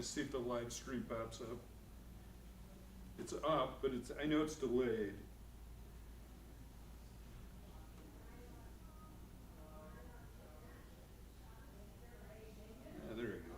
see if the live stream pops up. It's up, but I know it's delayed. There we go.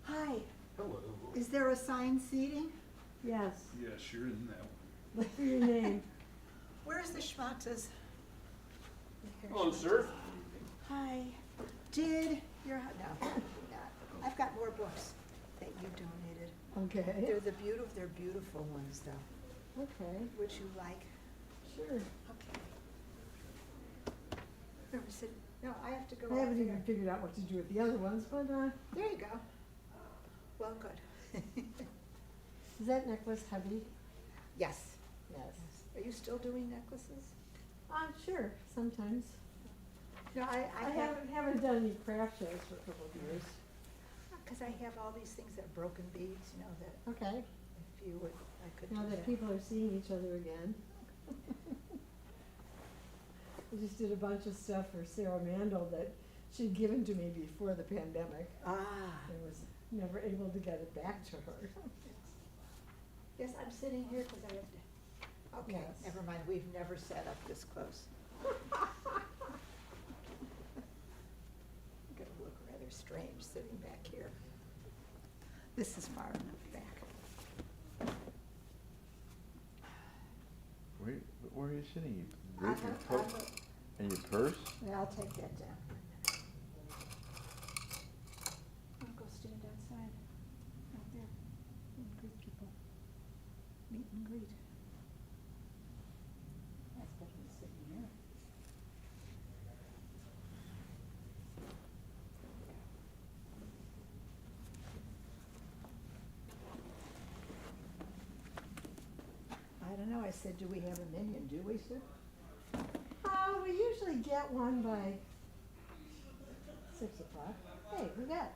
Hi, Hello. is there assigned seating? Yes, Yes, you're in that one. look for your name. Where's the schmatzes? Hello, sir. Hi. Did your, no, not. I've got more books that you donated. Okay, They're beautiful ones though. okay, Would you like? sure. Okay. No, I said, no, I have to go I out haven't even there. figured out what to do with the other ones, but, There you go. Well, good. is that necklace heavy? Yes. Yes. Are you still doing necklaces? Sure, sometimes. No, I haven't done any craft shows for a couple of years. because I have all these things that are broken beads, you know, that Okay, if you would, I could do now that people are seeing each other again. I just did a bunch of stuff for Sarah Mandel that she'd given to me before the pandemic. Ah. I was never able to get it back to her. Yes, I'm sitting here because I have to, okay, Yes. never mind, we've never sat up this close. Gonna look rather strange sitting back here. This is far enough back. Where are you sitting? You I break your have- coat and your purse? Yeah, I'll take that down. I'll go stand outside, out there, and greet people. Meet and greet. That's better than sitting here. I don't know, I said, do we have a minion, do we, sir? We usually get one by 6 o'clock. Hey, we got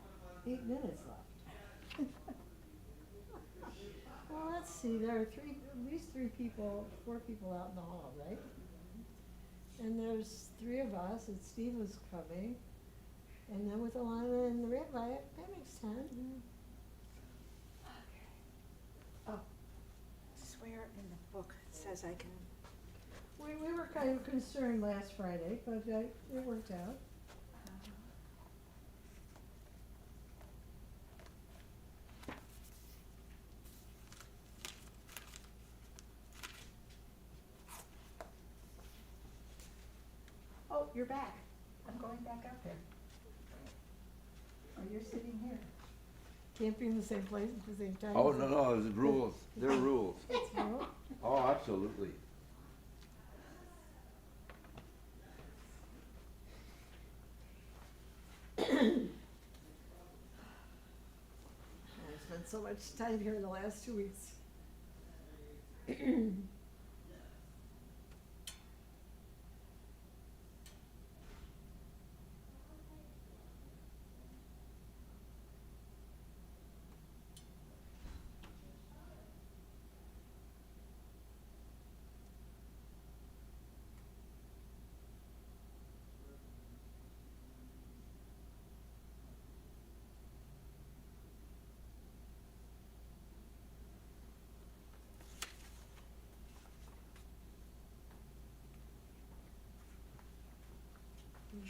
8 minutes left. Well, let's see, there are at least 4 people out in the hall, right? And there's 3 of us, and Steve was coming. And then with Alana and the rabbi, that makes 10. Oh, swear in the book, it says I can, We were kind of concerned last Friday, but it worked out. oh, you're back. I'm going back up there. Oh, you're sitting here. Can't be in the same place at the same time. Oh, no, there's rules. There are rules. It's real. Oh, absolutely. I spent so much time here in the last 2 weeks.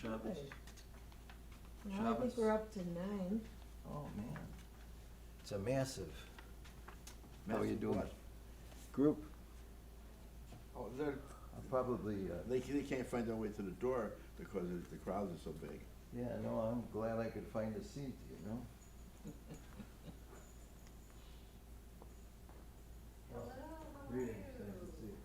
Shabbat. Well, I think Shabbos. we're up to 9. Oh, man. It's a massive. How are you massive doing? what? Group? Oh, they're, Probably, they can't find their way to the door because the crowds are so big. yeah, no, I'm glad I could find a seat, you know? Greetings, nice to see you.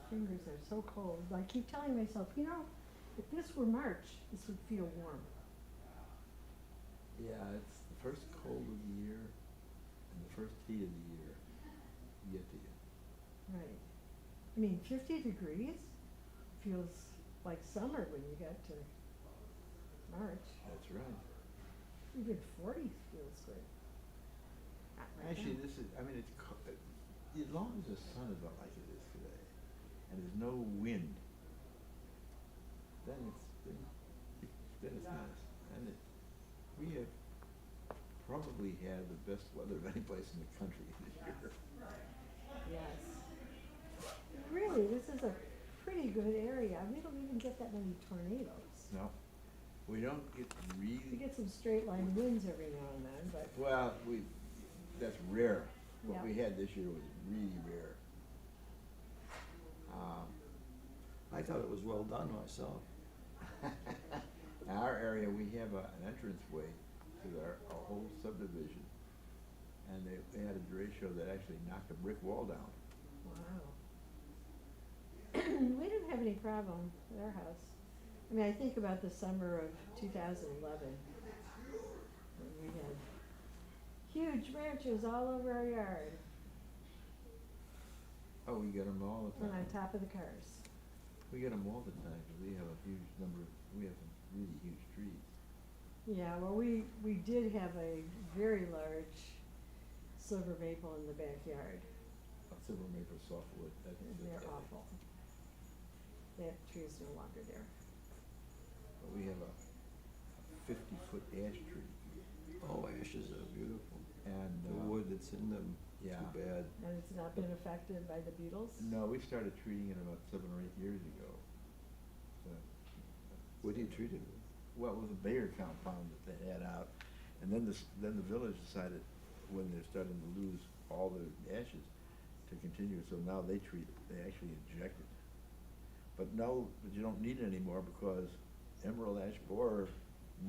fingers are so cold. I keep telling myself, you know, if this were March, this would feel warm. Yeah, it's the first cold of the year and the first heat of the year get to you. Right. I mean, 50 degrees feels like summer when you get to March. That's right. Even 40 feels good. Not right Actually, now. this is, I mean, as long as the sun is out like it is today, and there's no wind, then then it's nice. And we have probably had the best weather of any place in the country this year. Yes. Really, this is a pretty good area. We don't even get that many tornadoes. No, we don't get We really, get some straight line winds every now and then, but well, that's rare. What Yeah. we had this year was really rare. I thought it was well done myself. In our area, we have an entranceway to our whole subdivision, and they had a derecho that actually knocked a brick wall down. wow. We didn't have any problem at our house. I mean, I think about the summer of 2011, when we had huge branches all over our yard Oh, we get them all the and on time. top of the cars. We get them all the time, 'cause we have a huge number, we have some really huge trees. Yeah, well, we did have a very large silver maple in the backyard. A silver maple softwood, that's. They're awful. That tree is no longer there. But we have a 50-foot ash tree, Oh, ashes are beautiful. and. The wood that's in them, Yeah. too bad. And it's not been affected by the beetles? No, we started treating it about 7 or 8 years ago. So, What do you treat it with? well, it was a Bayer compound that they had out, and then the village decided, when they're starting to lose all the ashes, to continue, so now they treat it, they actually inject it. But no, but you don't need it anymore, because emerald ash borer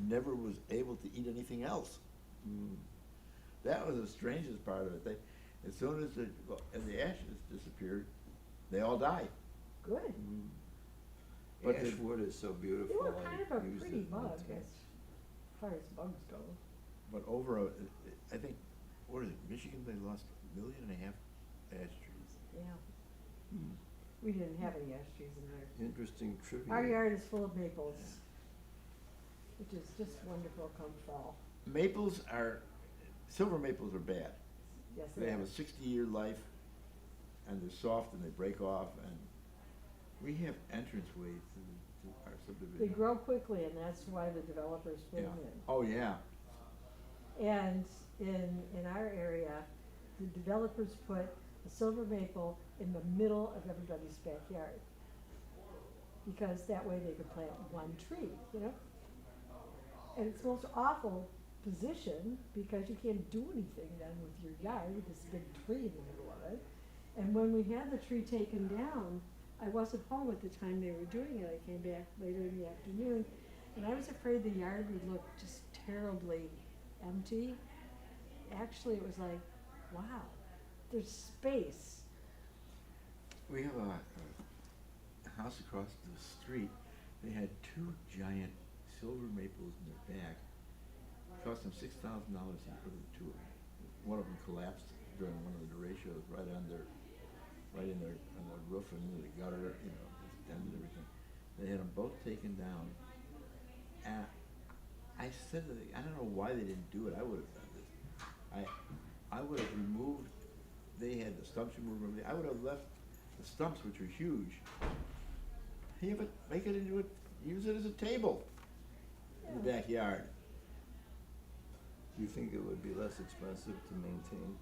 never was able to eat anything else. That was the strangest part of it. As soon as the ashes disappeared, they all died. Good. But Ash the- wood is so They beautiful. were kind of a I used pretty it one bug time. as far as bugs go. But I think, what is it, Michigan, they lost 1.5 million ash trees. Yeah. Hmm. We didn't have any ash trees in there. Interesting trivia. Our yard is full of maples, which is just wonderful come fall. Silver maples are bad. Yes, They have a 60-year life, and they're soft and they break off, and we have entranceways to our subdivision. They grow quickly, and that's why the developers put Yeah. them in. Oh, yeah. And in our area, the developers put a silver maple in the middle of everybody's backyard. Because that way they could plant one tree, you know? And it's the most awful position, because you can't do anything then with your yard with this big tree in the middle of it. And when we had the tree taken down, I wasn't home at the time they were doing it. I came back later in the afternoon, and I was afraid the yard would look just terribly empty. Actually, it was like, wow, there's space. We have a house across the street. They had 2 giant silver maples in their back. It cost them $6,000 to put the 2 of them. One of them collapsed during one of the derechos right in their on the roof and into the gutter, just ended everything. They had them both taken down. And I said to I don't know why they didn't do it. I would have done this. I would have removed. They had the stumps removed. I would have left the stumps, which are huge. Make it into use it as a table in the backyard. Do you think it would be less expensive to maintain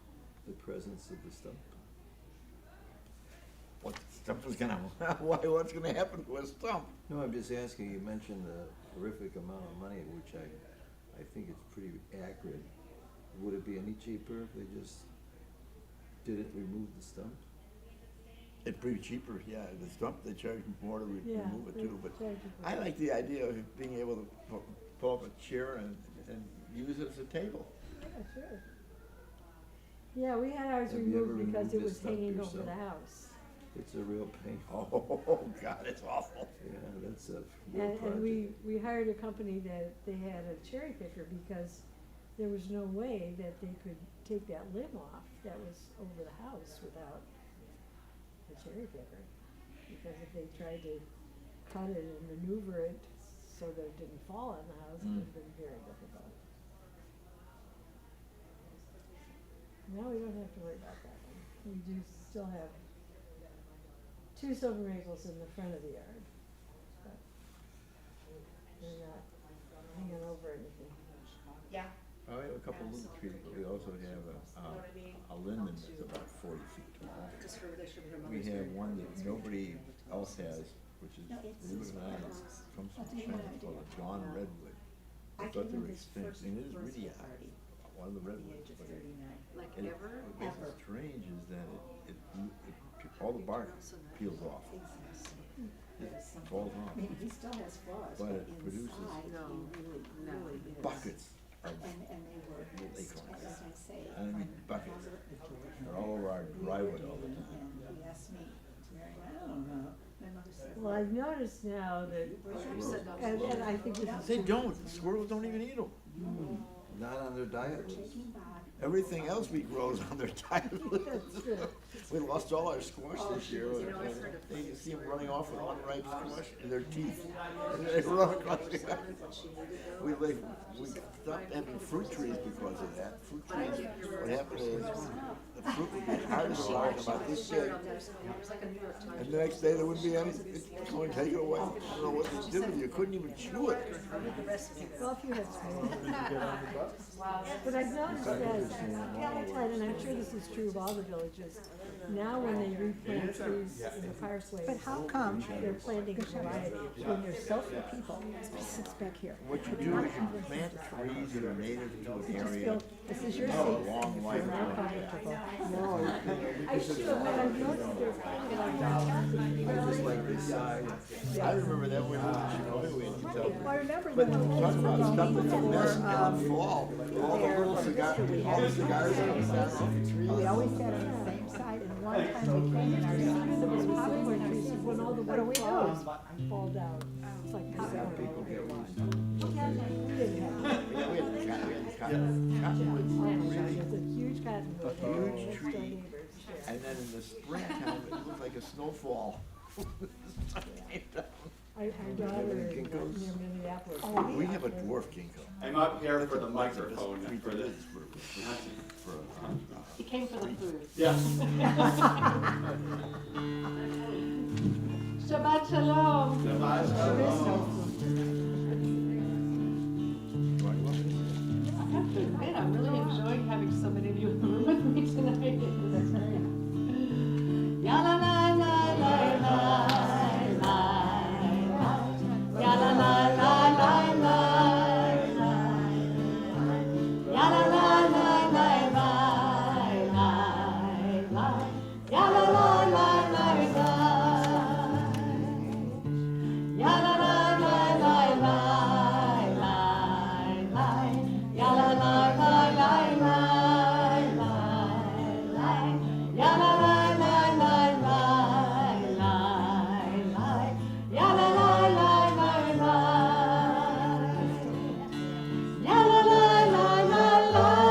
the presence of the stump? What stump was gonna? What's gonna happen to a stump? No, I'm just asking, you mentioned the horrific amount of money, which I think it's pretty accurate. Would it be any cheaper if they just didn't remove the stump? It's pretty cheaper, yeah. The stump, they charge more to Yeah, remove it they too, but charge you for I that. like the idea of being able to pull up a chair and use it as a table. Yeah, sure. Yeah, we had ours Have you ever removed because removed it the was stump hanging over yourself? the house. It's a real pain. Oh, God, it's awful. Yeah, that's a real And project. we hired a company that they had a cherry picker because there was no way that they could take that limb off that was over the house without a cherry picker. Because if they tried to cut it and maneuver it so that it didn't fall on the house, it would have been very difficult. Now we don't have to worry about that one. We do still have 2 silver maples in the front of the yard, but they're not hanging over anything. Yeah. Oh, we have a couple of little trees, but we also have a linden that's about 40 feet tall. Just her relationship with her We mother's have very one good. that nobody else has, which is, No, it's believe it or not, his it's from I'll some tell you what China I called a did. John Redwood. I I thought gave they him were his extinct, first and it is birthday really party one of the at the redwoods, age of but it, 39. Like and ever, what makes ever. it strange is that all the bark peels off. It falls off. I mean, he still has flaws, But but it produces inside, he really is. Buckets of And they were, little as acorns. I say, And I mean from buckets. positive to They're all over our driveway all the And time. he asked me to marry him. I don't know. My mother said. Well, I've noticed now that, and I think this is They true. don't, the squirrels don't even eat them. Not on their diet list. Taking back. Everything else we grow is on their diet list. That's true. We lost all our squash this year. You know, I've heard of You see them running off with unripe squash in their teeth. And they run across the yard. what she needed though. We stopped having fruit trees because of that. Fruit trees, what happened is, the fruit would be hard to grow, about this big. It was like a New York Times. And the next day, there wouldn't be any, someone take it away. I don't know what they did with it, you couldn't even chew it. Well, if you had small. But I've noticed that Kabbalat, and I'm sure this is true of all the villages, now when they replant trees in the parsley. But how come they're planting a variety? when there's so few people, it sits back here? What you do is you plant trees that are native to an area. This is your Oh, seat. long life. They're not comfortable. No. I should have, but I've noticed they're planting like Just like this side. I remember that when we were in Chicago in 2000. Well, I remember But the one talk about stuff that's a mess in for, the fall. All the little cigars, all the cigars that we sat off the trees. we always sat on the same side, and one time we planted our cedar that was probably when all the What do we white do? flowers fall down. It's like Some people get one. We didn't have. Yeah, we had cottonwoods, Oh my God, really there's a huge cottonwood. A huge Next door tree. neighbors, yeah. And then in the springtime, it looked like a snowfall. Our daughter is ginkgos? near Minneapolis. We have a dwarf ginkgo. I'm up here for the microphone, for the, He came for the food. yeah. Shabbat shalom. Shabbat shalom. I have to admit, I'm really enjoying having so many of you in the room with me tonight. That's great. Ya la la la la la la. Ya la la la la la la. Ya la la la la la la. Ya la la la la la. Ya la la la la la. Ya la la la la la. Ya la la la la la. Ya la la la la la. Ya la la la la la.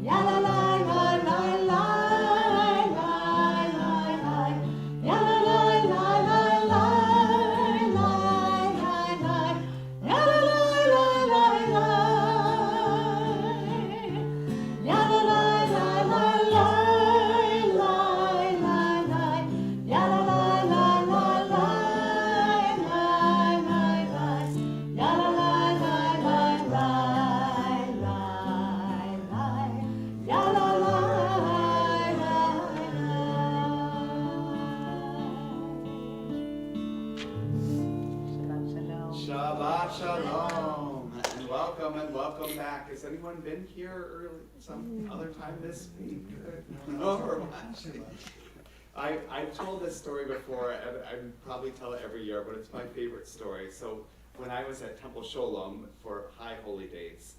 Ya la la la la la. Ya la la la la la. Ya la la la la la. Ya la la la la la. Ya la la la la la. Ya la la la la la. Ya la la la. Shabbat shalom, and welcome back. Has anyone been here early, some other time this week? No, or watching? I've told this story before, and I probably tell it every year, but it's my favorite story. So when I was at Temple Sholom for High Holy Days,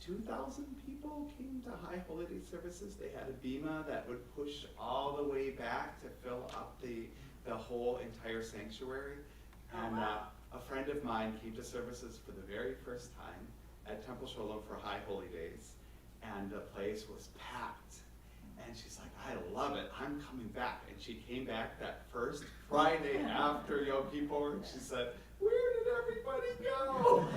2,000 people came to High Holy Day services. They had a bema that would push all the way back to fill up the whole entire sanctuary. And a friend of mine came to services for the very first time at Temple Shalom for High Holy Days, and the place was packed. And she's like, I love it, I'm coming back. And she came back that first Friday after Yom Kippur, and she said, where did everybody go?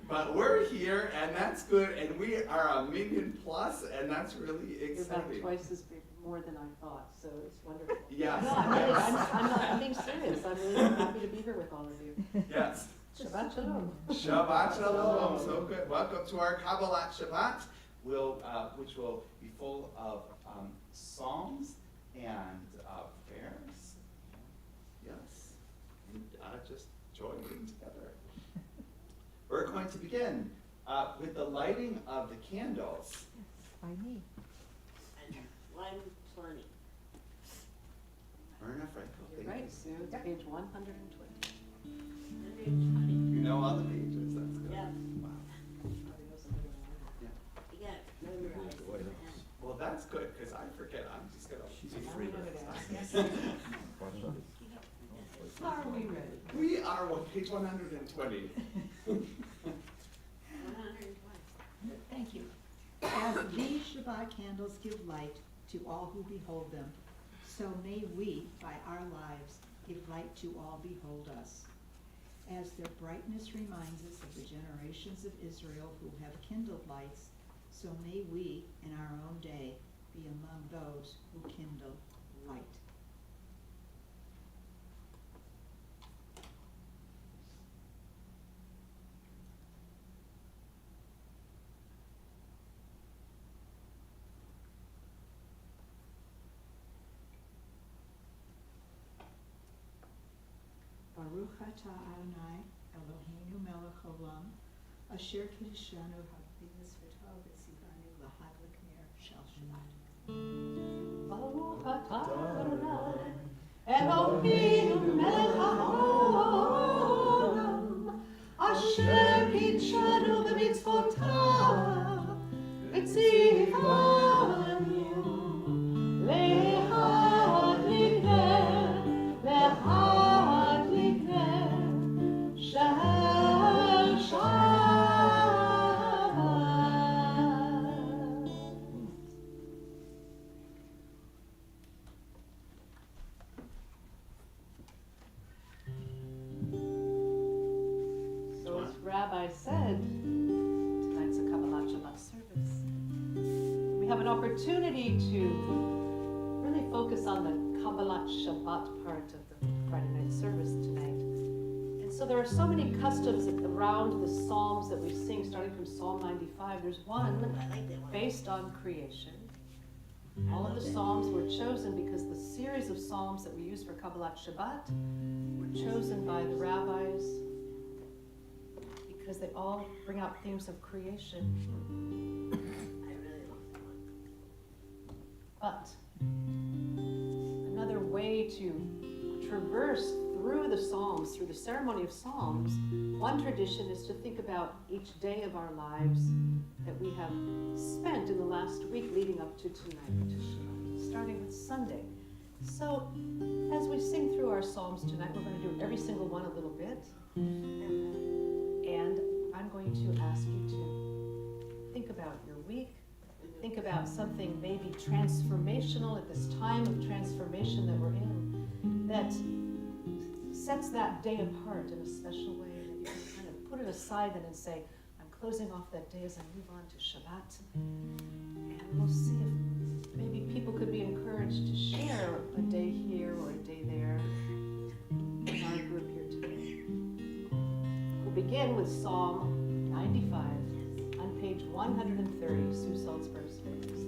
But we're here, and that's good, and we are 1 million plus, and that's really You're about exciting. twice as big, more than I thought, so it's wonderful. Yes. No, I'm being serious. I'm really happy to be here with all of you. Yes. Shabbat Shalom. Shabbat Shalom. So good. Welcome to our Kabbalat Shabbat, which will be full of psalms and prayers. Yes. And just joining together. We're going to begin with the lighting of the candles. By me. And 120. Myrna Franco. You're right, Sue. It's page 120. 120. You know all the pages. That's good. Yeah. Wow. Probably knows something about Yeah. You got it memorized. The White House. Well, that's good because I forget. I'm just gonna. She's it. afraid of I'm it. gonna ask. Are we ready? We are on page 120. 120. Thank you. As these Shabbat candles give light to all who behold them, so may we, by our lives, give light to all behold us. As their brightness reminds us of the generations of Israel who have kindled lights, so may we, in our own day, be among those who kindle light. Baruch atah Adonai Eloheinu melech haolam, asher kiddushanu ha'b'nis v'tov v'tzivanu l'hadlik ner shel Shabbat. Baruch atah Adonai, Eloheinu melech haolam, asher kiddushanu b'mitzvotav, v'tzivanu lehadlik ner, lehadlik ner shel Shabbat. So as Rabbi said, tonight's a Kabbalat Shabbat service. We have an opportunity to really focus on the Kabbalat Shabbat part of the Friday night service tonight. And so there are so many customs around the Psalms that we sing, starting from Psalm 95. There's one I like that one. based on creation. All of the Psalms were chosen because the series of Psalms that we use for Kabbalat Shabbat were chosen by the rabbis because they all bring out themes of creation. I really love that one. But another way to traverse through the Psalms, through the ceremony of Psalms, one tradition is to think about each day of our lives that we have spent in the last week leading up to tonight, starting with Sunday. So as we sing through our Psalms tonight, we're going to do every single one a little bit. And I'm going to ask you to think about your week. Think about something maybe transformational at this time of transformation that we're in, that sets that day apart in a special way, that you can kind of put it aside then and say, I'm closing off that day as I move on to Shabbat. And we'll see if maybe people could be encouraged to share a day here or a day there in our group here today. We'll begin with Psalm 95 on page 130, Sue Salzberg's favorite.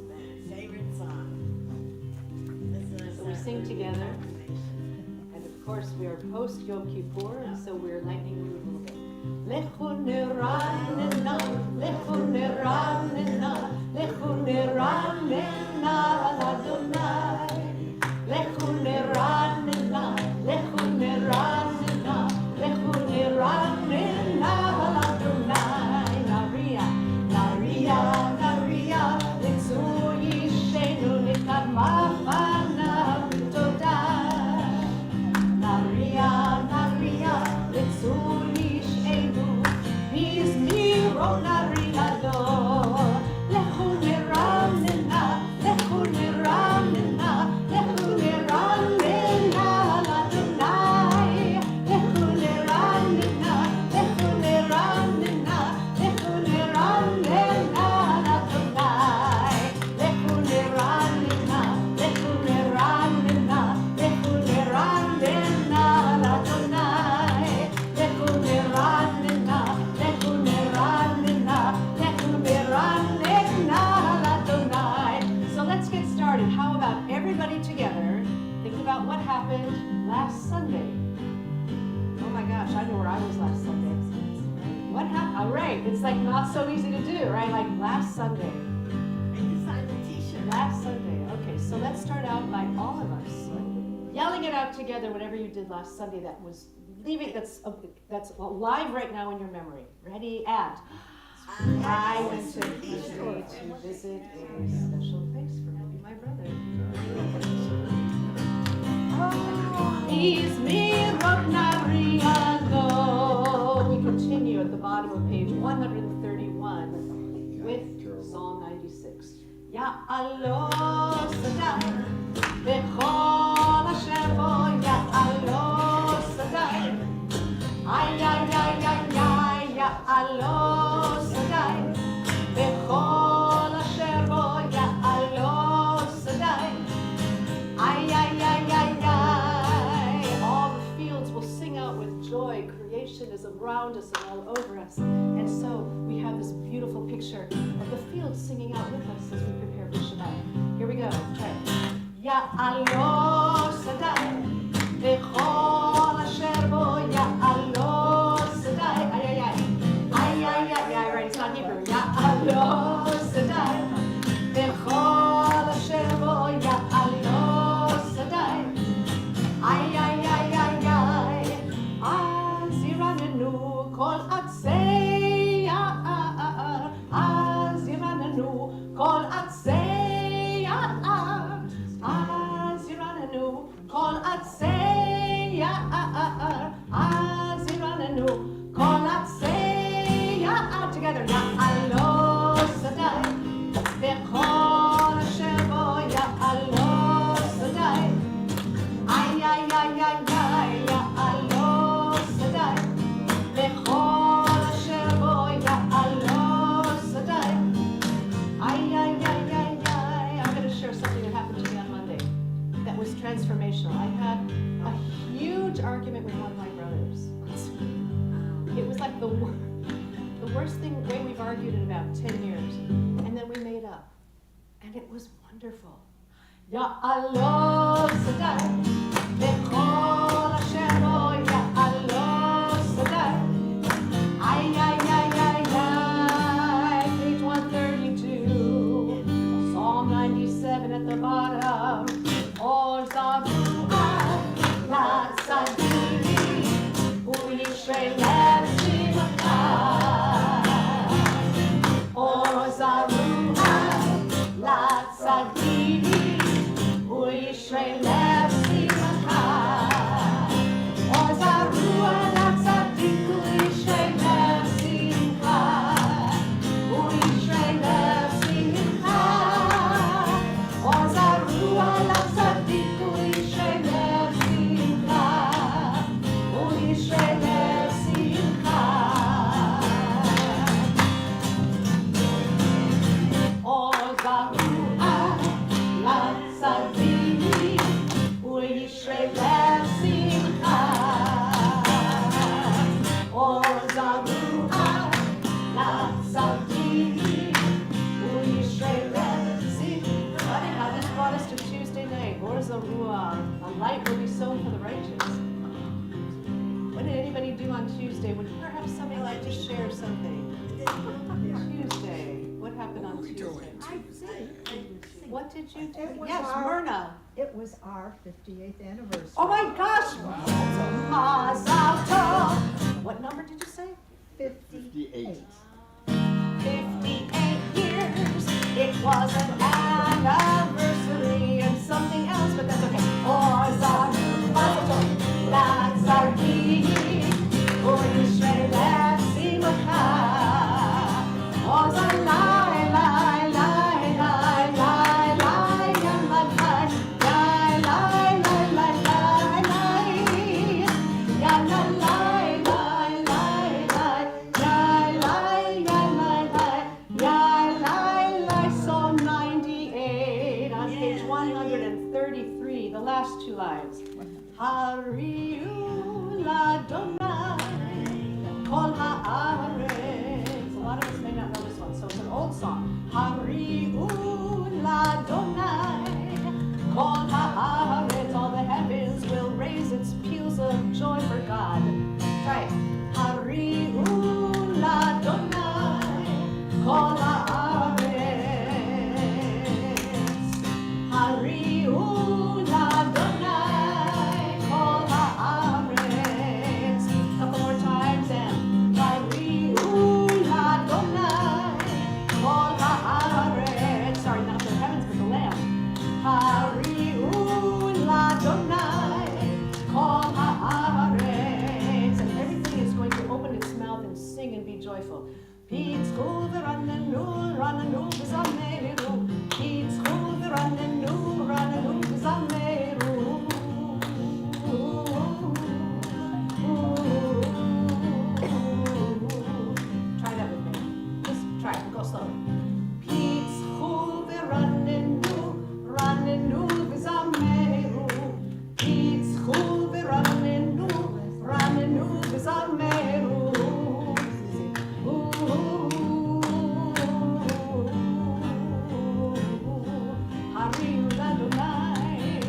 My favorite song. This is So we sing together. And of course, we are post Yom Kippur, and so we're lightening you a little bit. Lechu neranena, lechu neranena, lechu neranena Adonai. Lechu neranena, lechu neranena, lechu neranena not so easy to do, right? Like last Sunday. Sign the t-shirt. Last Sunday. Okay, so let's start out by all of us yelling it out together, whatever you did last Sunday that was leaving, that's alive right now in your memory. Ready? And I went to Italy to visit a special place for maybe my brother. Is me We continue at the bottom of page 131 with Psalm 96. Ya alo sadai, bechol asher bo, ya alo sadai. Ay, ay, ay, ay, ay, ya alo sadai, bechol asher bo, ya alo sadai. Ay, ay, ay, ay, ay. All the fields will sing out with joy. Creation is around us and all over us. And so we have this beautiful picture of the fields singing out with us as we prepare for Shabbat. Here we go. Try it. Ya alo sadai, bechol asher bo, ya alo sadai. Ay, ay, ay. Ay, ay, ay, ay. Right, it's not Hebrew. Ya alo sadai, bechol asher bo, ya alo sadai. Ay, ay, ay, ay, ay. Aziranenu kol atseya. Aziranenu kol atseya. Aziranenu kol atseya. Aziranenu kol atseya. Together, ya alo sadai, bechol asher bo, ya alo sadai. Ay, ay, ay, ay, ay, ya alo sadai, bechol asher bo, ya alo sadai. Ay, ay, ay, ay, ay. I'm going to share something that happened to me on Monday that was transformational. I had a huge argument with one of my brothers. It was like the worst way we've argued in about 10 years. And then we made up. And it was wonderful. Ya alo sadai, bechol asher bo, ya alo sadai. Ay, ay, ay, ay, ay. Page 132, Psalm 97 at the bottom. Or zaruah la tzadini, u'yishrei lev simcha. Or zaruah la tzadini, u'yishrei lev simcha. Or zaruah la tzadik, u'yishrei lev simcha. U'yishrei lev simcha. Or zaruah la tzadik, u'yishrei lev simcha. U'yishrei lev simcha. Or zaruah la tzadini, u'yishrei lev simcha. Or zaruah la tzadini, u'yishrei lev simcha. Funny how this brought us to Tuesday night. Or zaruah, a light will be sown for the righteous. What did anybody do on Tuesday? Would perhaps somebody like to share something? Tuesday. What happened on Tuesday? I think What did you do? It was Yes, our- Myrna. it was our 58th anniversary. Oh my gosh! Mazal tov. What number did you say? 58. 58 years. It was an anniversary and something else, but that's okay. Mazal tov. That's our key. Oh, Yisrael, that's simcha. Mazal lai, lai, lai, lai, lai, lai, lai, lai, lai, lai, lai, lai, lai. Ya la lai, lai, lai, lai, lai, lai, ya lai, lai, ya lai, lai. Psalm 98 on page 133, the last two lines. Hariu l'Adonai kol ha'aretz. A lot of us may not know this one, so it's an old song. Hariu l'Adonai kol ha'aretz. All the heavens will raise its peals of joy for God. Try it. Hariu l'Adonai כל הארץ. הריעו לאדוני כל הארץ. Couple more times and הריעו לאדוני כל הארץ. Sorry, not the heavens, but the land. הריעו לאדוני כל הארץ. And everything is going to open its mouth and sing and be joyful. פיצחו ורננו, רננו וזמרו. פיצחו ורננו, רננו וזמרו. Try that with me. Just try it. Go slow. פיצחו ורננו, רננו וזמרו. פיצחו ורננו, רננו וזמרו. הריעו לאדוני,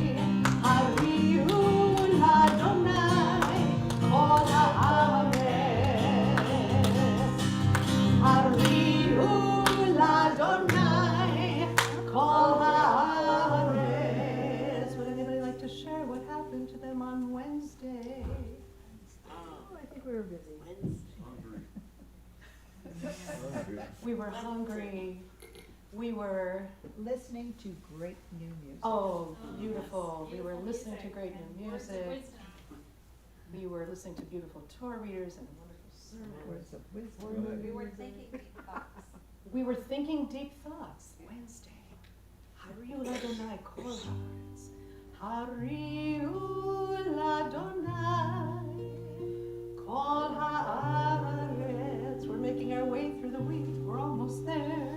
הריעו לאדוני כל הארץ. הריעו לאדוני כל הארץ. Would anybody like to share what happened to them on Wednesday? Oh, I think we were busy. We were hungry. We were, Listening to great new music. oh, beautiful. We were listening to great new music. We were listening to beautiful Torah readers and wonderful sermons. Words of wisdom. We were thinking deep thoughts. We were thinking deep thoughts. Wednesday. Hariu Ladonai kol haaretz. Hariu Ladonai kol haaretz. We're making our way through the week. We're almost there.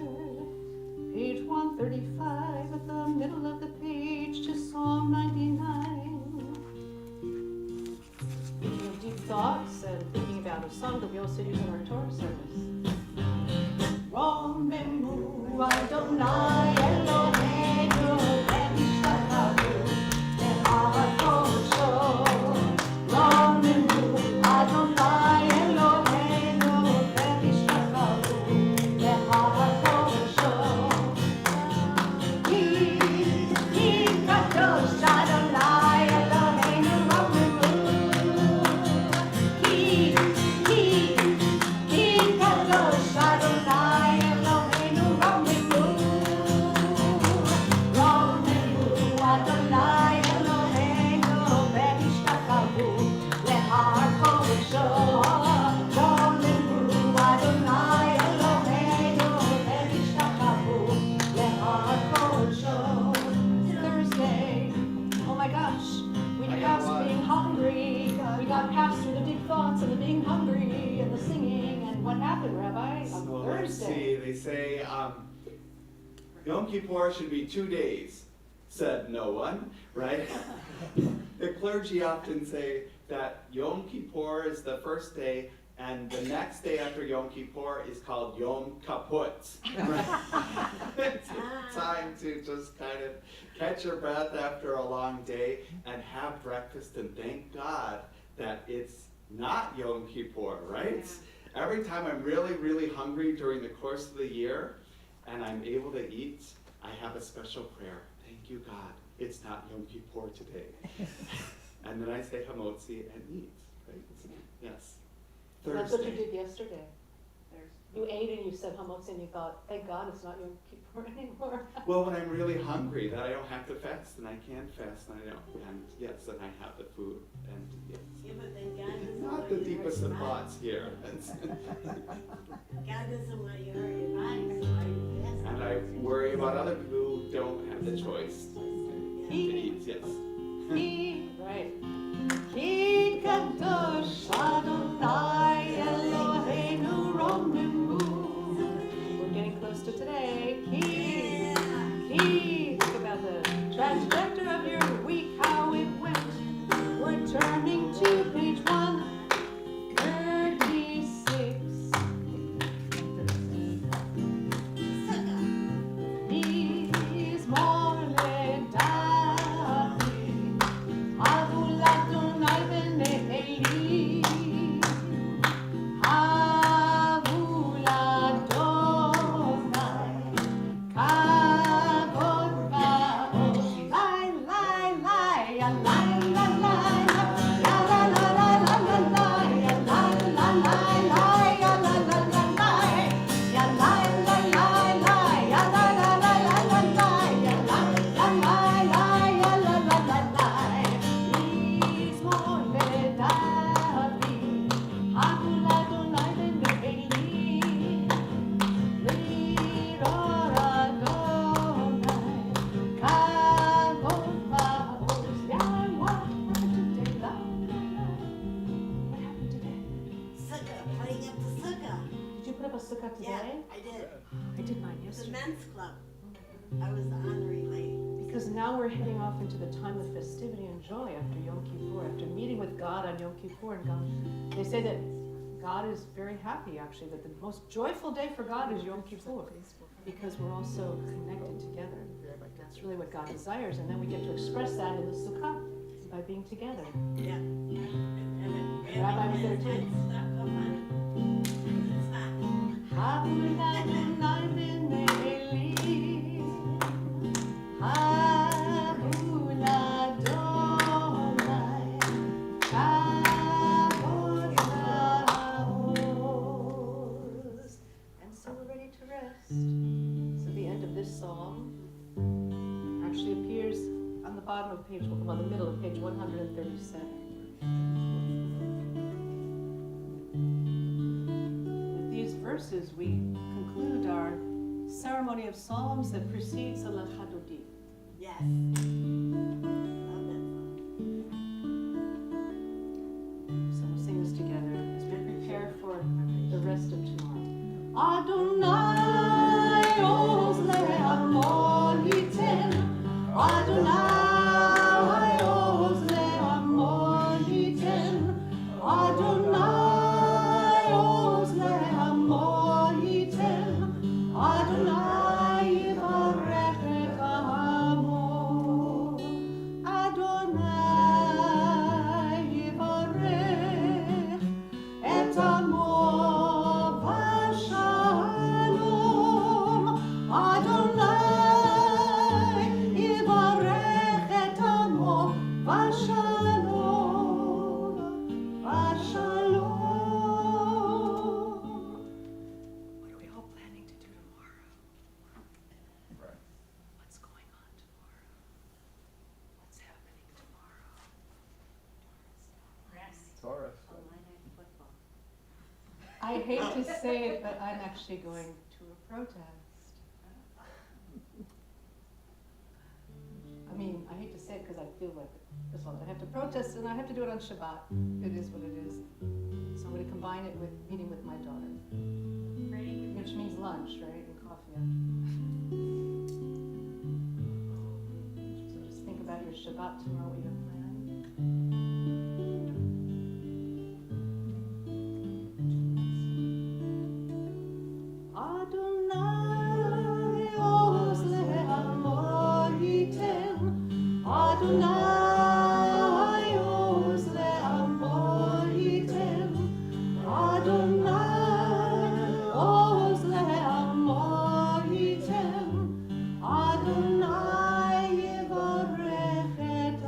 Page 135 at the middle of the page to Psalm 99. Thinking of deep thoughts and thinking about a song that we also use in our Torah service. Romemu Adonai Eloheinu v'nishtachanu le'ar kosho. Romemu Adonai Eloheinu v'nishtachanu le'ar kosho. Ki kadosh Adonai Eloheinu romemu. Ki kadosh Adonai Eloheinu romemu. Romemu Adonai Eloheinu v'nishtachanu le'ar kosho. Romemu Adonai Eloheinu v'nishtachanu le'ar kosho. Thursday. Oh my gosh, we got being hungry. We got past through the deep thoughts and the being hungry and the singing. And what happened, Rabbi, on Well, let's Thursday? see, they say, Yom Kippur should be 2 days, said no one, right? The clergy often say that Yom Kippur is the first day, and the next day after Yom Kippur is called Yom Kaput. Right? It's time to just kind of catch your breath after a long day and have breakfast and thank God that it's not Yom Kippur, right? Every time I'm really, really hungry during the course of the year and I'm able to eat, I have a special prayer. Thank you, God. It's not Yom Kippur today. And then I say hamotzi and eat, right? Yes. That's what you Thursday. did yesterday. You ate and you said hamotzi and you thought, thank God it's not Yom Kippur anymore. Well, when I'm really hungry, that I don't have to fast, and I can fast, and I don't, and yes, and I have the food, and yes. Yeah, but then God doesn't Not want the you to hurt deepest your of body. thoughts here. God doesn't want you to hurt your body, so why you fast? And I worry about other people who don't have the choice to eat, yes. Right. Ki kadosh Adonai Eloheinu romemu. We're getting close to today. Ki. Think about the trajectory of your week, how it went. We're turning to page 136. These morning Avuladonai v'ne'eli. I did. I did mine It's a yesterday. men's club. I was the honorary lady. Because now we're heading off into the time of festivity and joy after Yom Kippur, after meeting with God on Yom Kippur. And God, they say that God is very happy, actually, that the most joyful day for God is Yom Kippur, because we're all so connected together. That's really what God desires. And then we get to express that in the Sukkah by being together. Yeah. And Rabbi was there too. stuff up on it's hot. And so we're ready to rest. So the end of this song actually appears on the bottom of page, well, the middle of page 137. With these verses, we conclude our ceremony of psalms that precedes the Lachadodi. Yes. Love that song. So we'll sing this together as we prepare for the rest of tomorrow. Adonai Ozle Amoliten, Adonai Ozle Amoliten, Adonai Ozle Amoliten, Adonai Yivarech et Amo, Adonai Yivarech et Amo. I hate to say it, but I'm actually going to a protest. I mean, I hate to say it because I feel like this one. I have to protest and I have to do it on Shabbat. It is what it is. So I'm going to combine it with meeting with my daughter, which means lunch, right, and coffee after. So just think about your Shabbat tomorrow, what you have planned. Adonai Ozle Amoliten, Adonai Ozle Amoliten, Adonai Yivarech et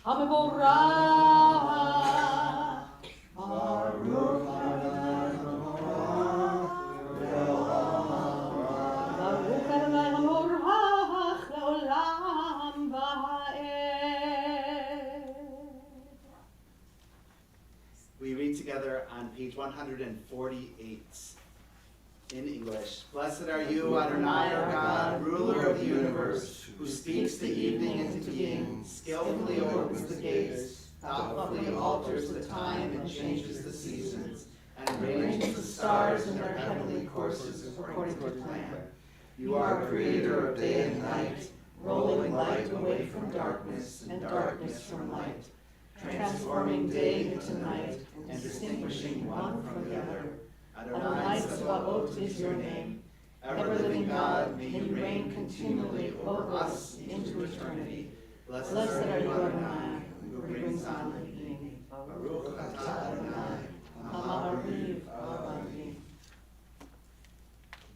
המבורך, ברוך אדוני המבורך לעולם ועד. We read together on page 148 in English. Blessed are you, Adonai, our God, ruler of the universe, who speaks the evening into being, skillfully opens the gates, thoughtfully alters the time and changes the seasons, and arranges the stars in their heavenly courses according to plan. You are creator of day and night, rolling light away from darkness and darkness from light, transforming day into night and distinguishing one from the other. Adonai Tzebaot is your name. Ever-living God, may you reign continually over us into eternity. Blessed are you, Adonai, who brings on the being. Baruch atah Adonai, Ha'ariv Ha'ariv.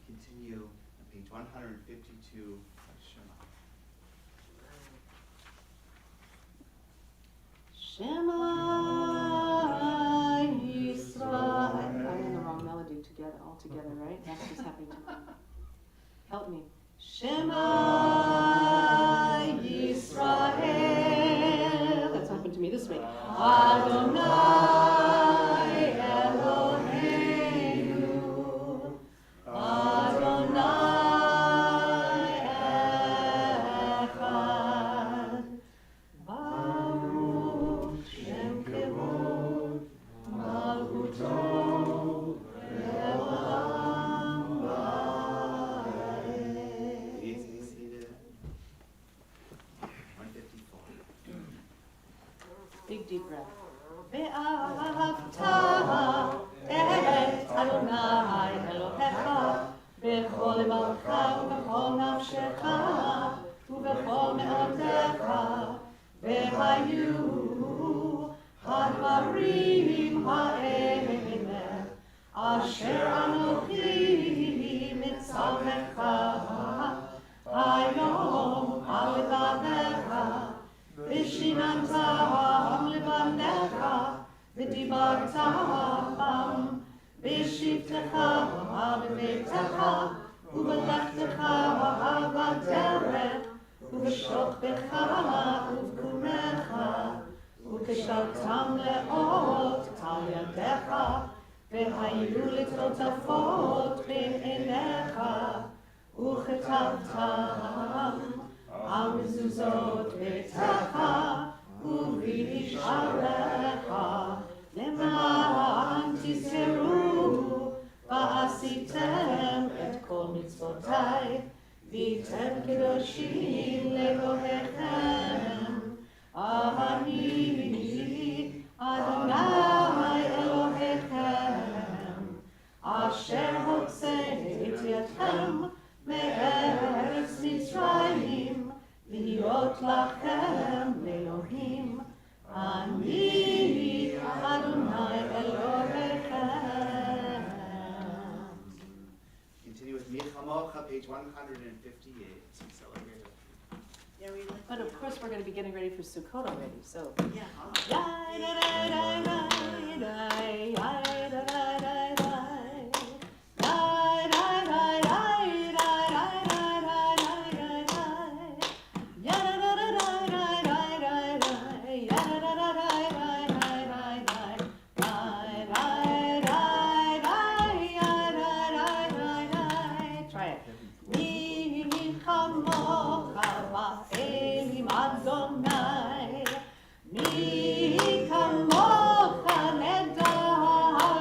Continue on page 152. Shema. Shema Yisrael. I'm in the wrong melody all together, right? That's what's happening to me. Help me. Shema Yisrael. That's happened to me this week. Adonai Eloheinu. Adonai Echad. Baruch Shem Kevod Malchuto Le'olam Va'ed. Please be seated. 154. Big deep breath. Ve'ahavta et Adonai Elohecha b'chol levavecha u'b'chol nafshecha u'b'chol me'odecha ve'hayu hadvarim ha'ele asher anochi mitzavecha hayom al levavecha v'shinantam levanecha v'dibarta bam v'shivtecha v'beitecha u'belechtecha v'derech u'b'shokbecha u'b'kumecha u'kishaltam le'ot al yadecha v'hayu litotafot b'einecha u'chetabtam al mezuzot beitecha u'b'sharecha למען תזכרו ועשיתם את כל מצוותיי והייתם קדושים לאלוהיכם. אני אדוני אלוהיכם אשר הוצאתי אתכם מארץ מצרים להיות לכם לאלוהים. אני Adonai Elohechem. Continue with Michamocha, page 158. Celebrate. Yeah, we like. But of course, we're going to be getting ready for Sukkot already, so. Yeah. Adonai, mi kamocha nedar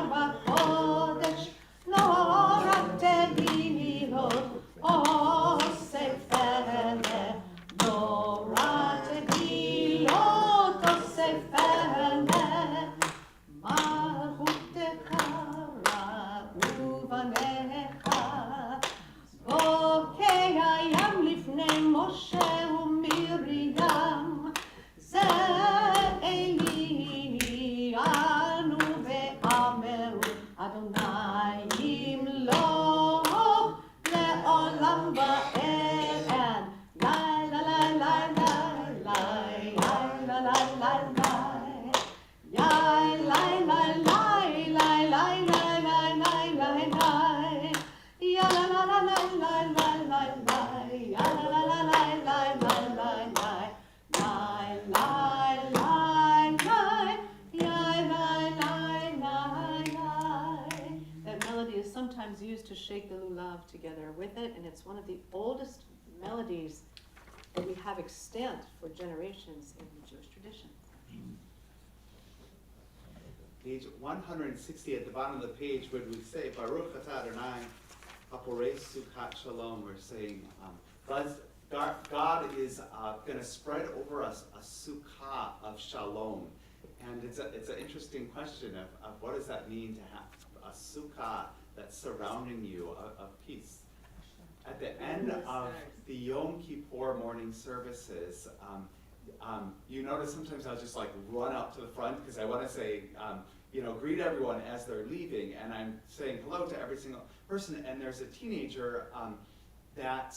That melody is sometimes used to shake the lulav together with it, and it's one of the oldest melodies that we have extant for generations in the Jewish tradition. Page 160 at the bottom of the page, would we say, Baruch atah Adonai, haporei sukkot shalom, we're saying, God is going to spread over us a sukkah of shalom. And it's an interesting question of what does that mean to have a sukkah that's surrounding you of peace. At the end of the Yom Kippur morning services, you notice sometimes I'll just like run up to the front because I want to say, greet everyone as they're leaving, and I'm saying hello to every single person. And there's a teenager that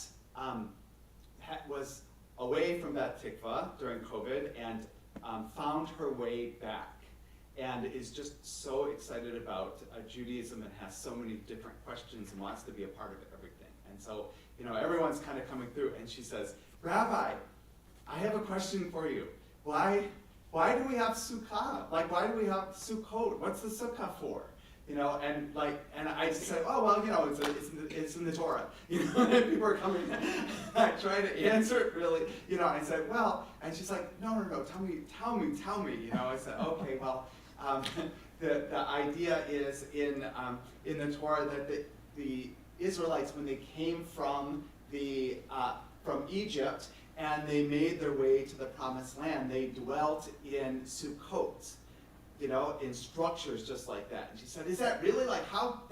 was away from Beth Tikvah during COVID and found her way back, and is just so excited about Judaism and has so many different questions and wants to be a part of everything. And so, everyone's kind of coming through, and she says, Rabbi, I have a question for you. Why do we have sukkah? Like, why do we have sukkot? What's the sukkah for? And I just said, oh, well, it's in the Torah. And people are coming, I try to answer it really, I said, well, and she's like, no, tell me. I said, okay, well, the idea is in the Torah that the Israelites, when they came from Egypt and they made their way to the Promised Land, they dwelt in Sukkot. In structures just like that. And she said, is that really how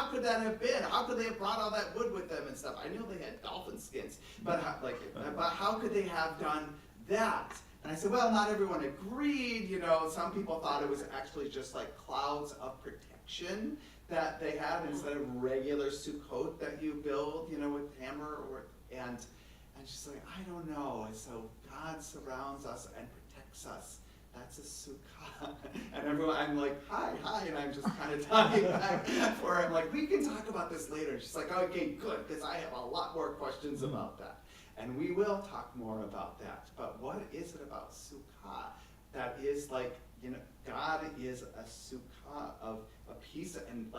could that have been? How could they have brought all that wood with them and stuff? I knew they had dolphin skins, but how could they have done that? And I said, well, not everyone agreed. Some people thought it was actually just like clouds of protection that they had instead of regular sukkot that you build, with hammer and she's like, I don't know. And so God surrounds us and protects us. That's a sukkah. And everyone, I'm like, hi, and I'm just kind of talking back for her. I'm like, we can talk about this later. And she's like, okay, good, because I have a lot more questions about that. And we will talk more about that. But what is it about sukkah that is like, God is a sukkah of a peace, and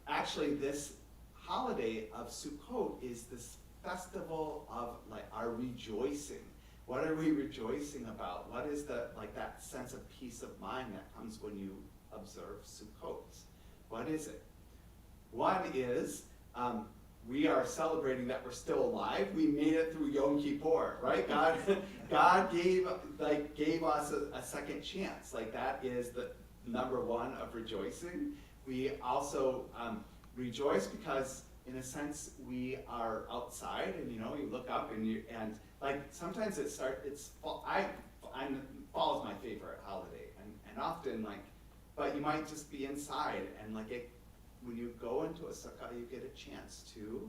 actually this holiday of Sukkot is this festival of our rejoicing. What are we rejoicing about? What is that sense of peace of mind that comes when you observe Sukkot? What is it? One is we are celebrating that we're still alive. We made it through Yom Kippur, right? God gave us a second chance. That is the number one of rejoicing. We also rejoice because, in a sense, we are outside, and you look up and sometimes fall is my favorite holiday, and often but you might just be inside, and when you go into a sukkah, you get a chance to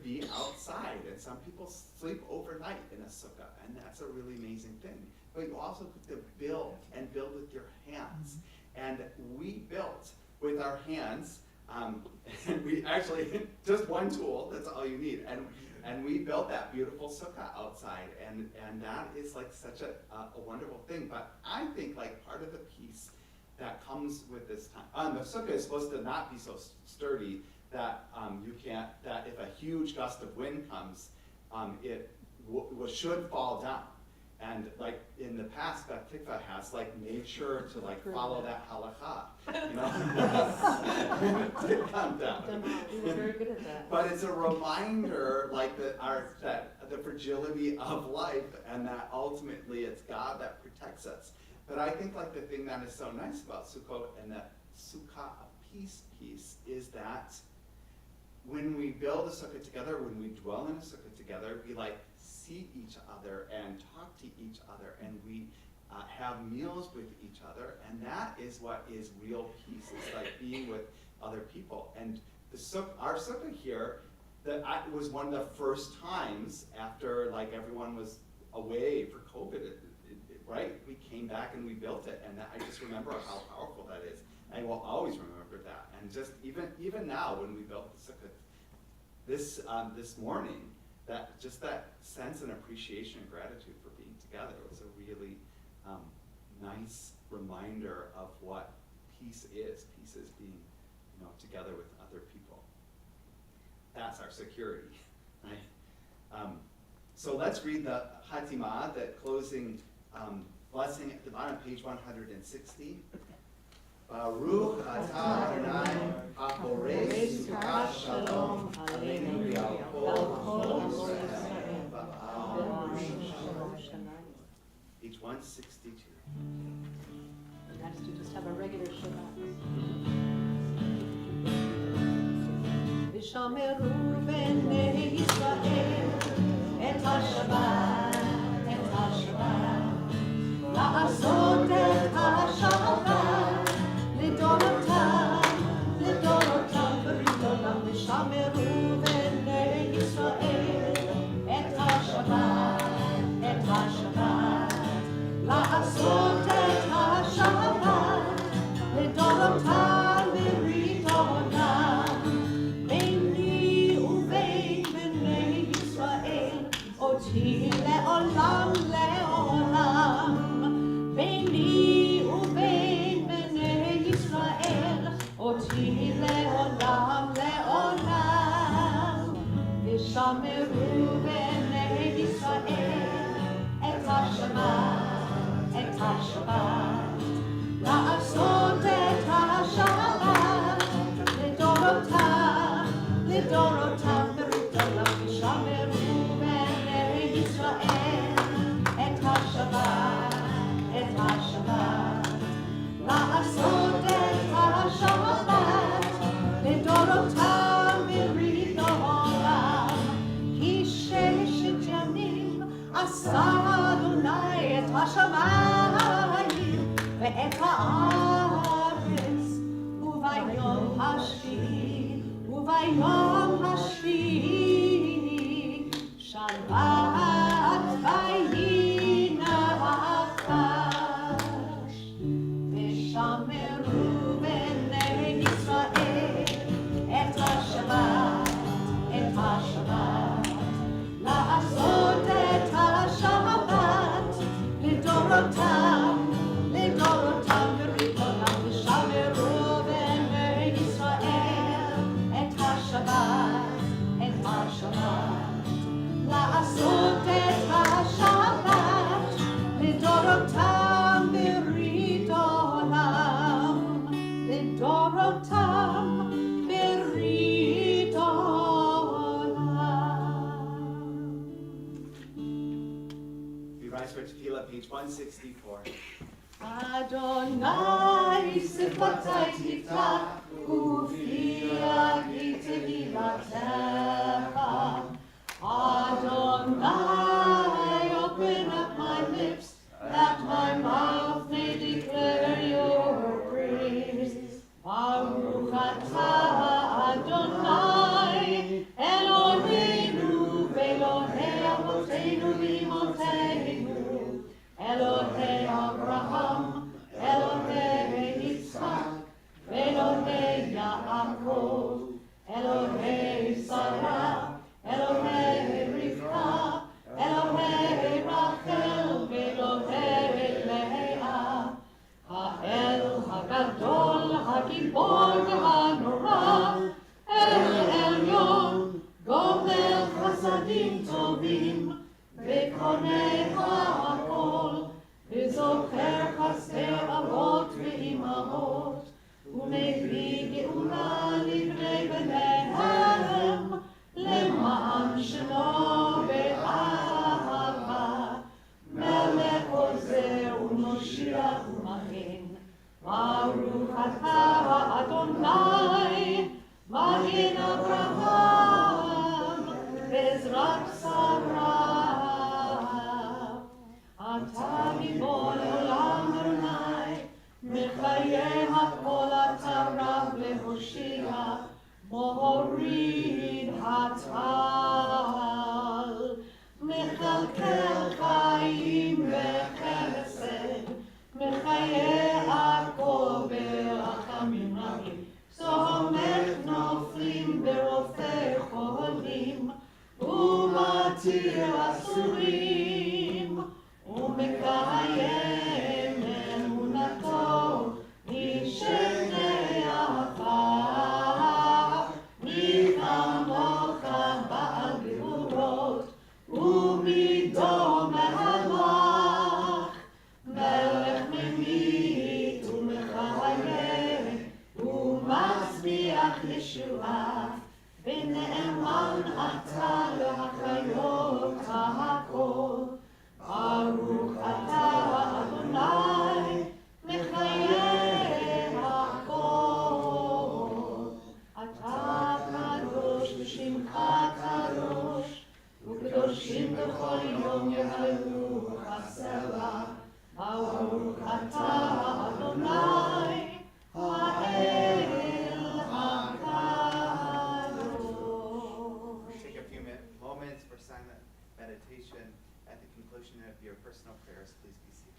be outside, and some people sleep overnight in a sukkah, and that's a really amazing thing. But you also get to build with your hands, and we built with our hands. And we actually, just one tool, that's all you need. And we built that beautiful sukkah outside, and that is such a wonderful thing. But I think part of the peace that comes with this time, the sukkah is supposed to not be so sturdy that that if a huge gust of wind comes, it should fall down. And in the past, Beth Tikvah has made sure to follow that halakha, it did come down. We were very good at that. But it's a reminder, that the fragility of life, and that ultimately it's God that protects us. But I think the thing that is so nice about Sukkot and that sukkah, a peace is that when we build a sukkah together, when we dwell in a sukkah together, we see each other and talk to each other, and we have meals with each other, and that is what is real peace. It's being with other people. And our sukkah here, it was one of the first times after everyone was away for COVID remember how powerful that is. I will always remember that. And just even now when we built the sukkah, this morning, that sense and appreciation and gratitude for being together was a really nice reminder of what peace is. Peace is being, together with other people. That's our security, right? So let's read the Hatimah, that closing blessing at the bottom of page 160. Baruch atah Adonai haporei sukkah shalom aleinu v'al kol Yisrael ba'am Yerushalayim. Page 162. And that's to just have a regular Shabbat. V'shameru b'nei Yisrael et HaShabbat, la'asot et HaShabbat, לדורותם ברית עולם, ושמרו בני ישראל את השבת, לעשות את השבת, לדורותם ברית עולם, ביני ובין בני ישראל, אותי לעולם לעולם, ביני ובין בני ישראל, אותי לעולם לעולם, ושמרו בני ישראל את השבת, לעשות את השבת, לדורותם ברית עולם, ושמרו בני ישראל את השבת, לעשות את השבת, לדורותם ברית עולם, כי ששת ימים עשה אדוני את השמיים ואת הארץ, וביום השביעי שבת ויהי נחש. ושמרו בני ישראל את השבת, לעשות את השבת, לדורותם ברית עולם, ושמרו בני ישראל את השבת, לעשות את השבת, לדורותם ברית עולם, לדורותם ברית עולם. We rise for tefillah, page 164. Adonai sifotay tiftach, ufii tehillatcha. Adonai, open up my lips, that my mouth may declare your praise. Baruch atah Adonai, Eloheinu v'Elohei avoteinu v'imotenu, Elohei Abraham, Elohei Yitzchak, Elohei Yaakov, Elohei Sarah, Elohei Rivka, Elohei Rachel, Elohei Leah, Ha'el Hagadol, Hagibor Ha'norah, El Elyon, Gomel Chasadim Tovim, V'konei ha'akol, V'zocher chasdei avot ve'imahot, U'mevii geula livnei bneihem, למען שמו באהבה, מלך עוזר ומושיע ומגן. ברוך אתה אדוני, מגן אברהם, בעזרת שרה. אתה ריבון עולם אדוני, מחיי הכל אתה רב להושיע, מוריד הטל, מכלכל חיים וחסד, מחיי מקיים אמונתו, איש בני עפר, מי כמוך בעל גבורות, ומידו מהלך, מלך ממית ומחיה, ומצמיח ישועה, ונאמן אתה להחיות הכל. ברוך אתה אדוני, מחיה הכל. אתה קדוש ושמך קדוש, וקדושים בכל יום יהללוך סלע. ברוך אתה אדוני, האל הקדוש. Take a few moments for silent meditation. At the conclusion of your personal prayers, please be seated.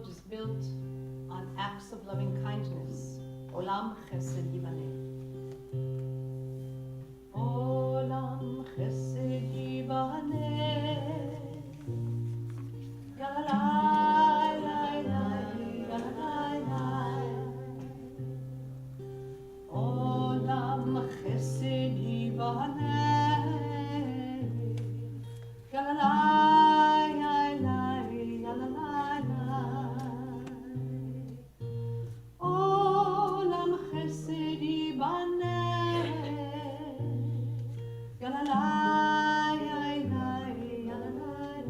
Is built on acts of loving kindness. Olam chesed yibane. Olam chesed yibane. Yalalai, lai, lai, yalalai, lai. Olam chesed yibane. Yalalai, lai, lai, yalalai, lai. Olam chesed yibane, yalalai, yalalai, yalalai.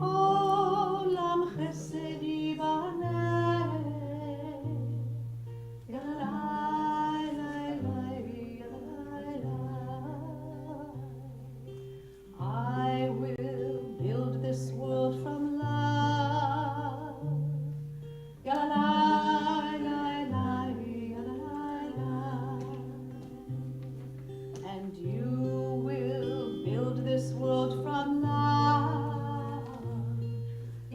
Olam chesed yibane, yalalai, yalalai, yalalai. I will build this world from love. Yalalai, lai, lai, yalalai, lai. And you will build this world from love.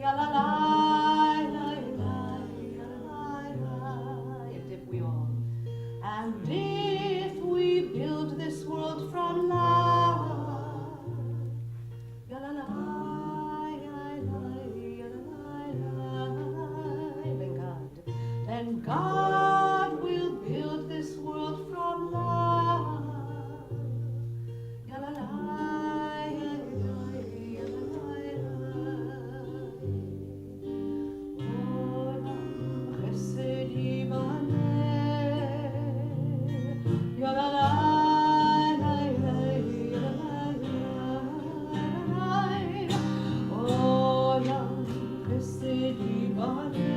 Yalalai, lai, lai, yalalai, lai. And if we all, and if we build this world from love, yalalai, yalalai, yalalai, lai. Then God will build this world from love. Yalalai, yalalai, yalalai, lai. Olam chesed yibane. Yalalai, lai, lai, yalalai, yalalai. Olam chesed yibane.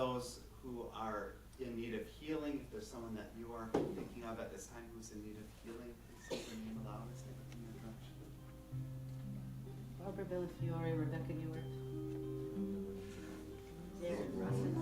those who are in need of healing, if there's someone that you are thinking of at this time who's in need of healing, please say their name aloud as they look in your direction. Barbara Bellafiore, Rebecca Ewart. David Russell.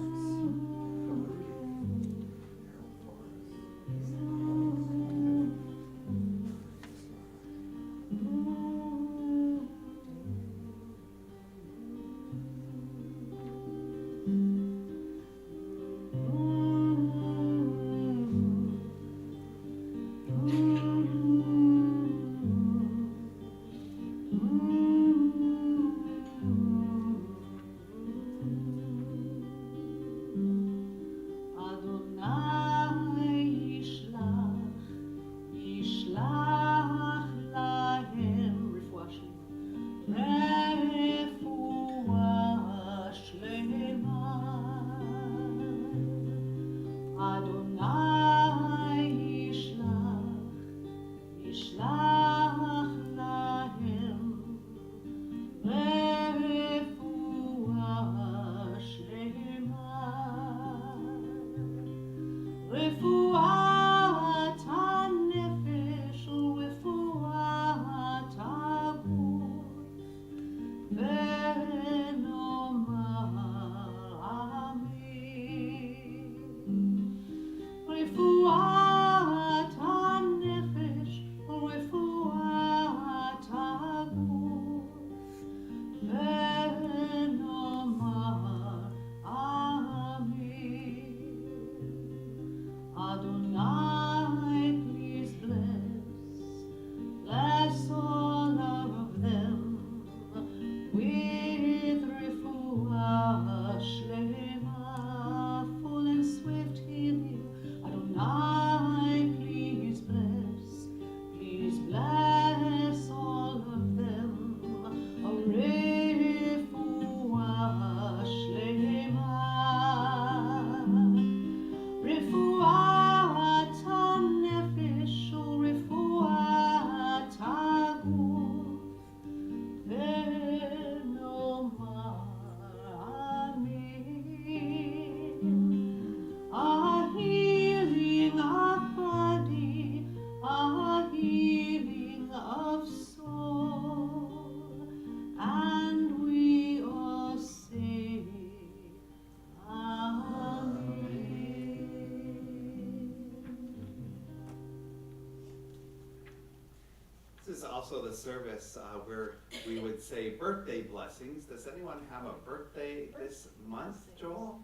This is also the service where we would say birthday blessings. Does anyone have a birthday this month, Joel?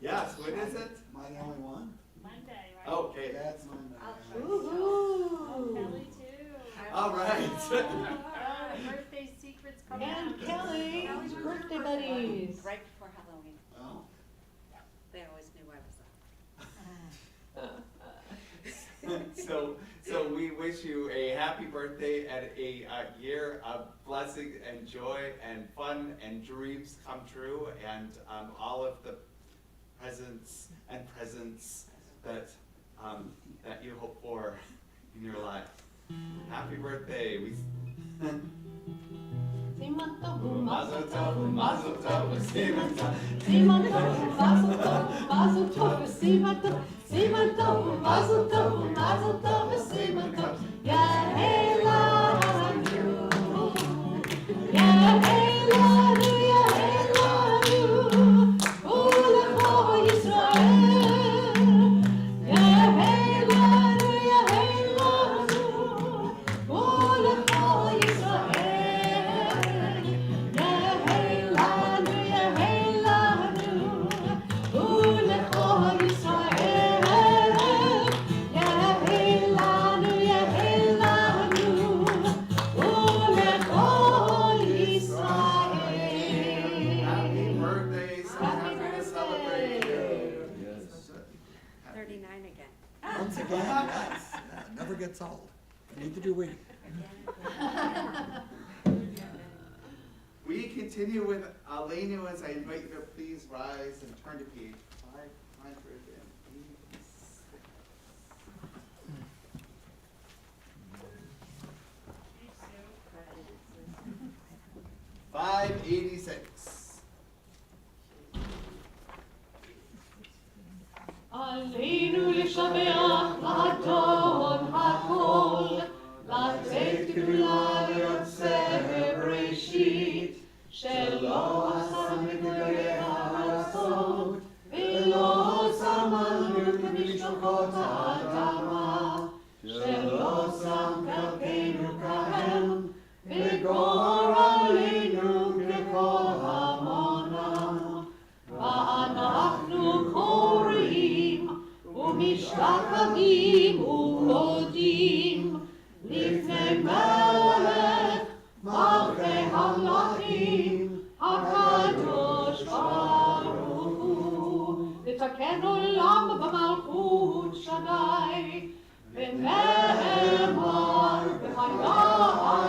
Yes, what is it? Am I the only one? Monday, right? Okay. That's Monday. Woo-hoo. Kelly too. All right. Birthday secrets coming out. And Kelly, Kelly's birthday buddies. Right before Halloween. Oh. They always knew I was up. So we wish you a happy birthday and a year of blessing and joy and fun and dreams come true, and all of the presents that that you hope for in your life. Happy birthday. Siman tov, Mazel tov, mazel tov, siman tov. Siman tov, mazel tov, mazel tov, siman tov. Siman tov, mazel tov, mazel tov, siman tov. Yahelanu, Yahelanu, Yahelanu, Ulecho Yisrael. Yahelanu, Yahelanu, Ulecho Yisrael. Yahelanu, Yahelanu, Ulecho Yisrael. Yahelanu, Yahelanu, Ulecho Yisrael. Happy birthday, so Happy happy to celebrate you. Yes. 39 again. Once again, yes. Never gets old. Neither do we. We continue with Aleinu as I invite you to please rise and turn to page 586. 86. עלינו לשבח לאדון הכל, לתת גדולה ליוצא בראשית, שלא עשה מגויי הארצות, ולא שם לנו כמשלחות האדמה, שלא שם כלכנו כהם, וגור עלינו ככל המונה. ואנחנו קוראים ומשתחווים ומודים לפני מלך מלכי המלכים הקדוש ברוך הוא, לתקן עולם במלכות שדי, ונאמר והיה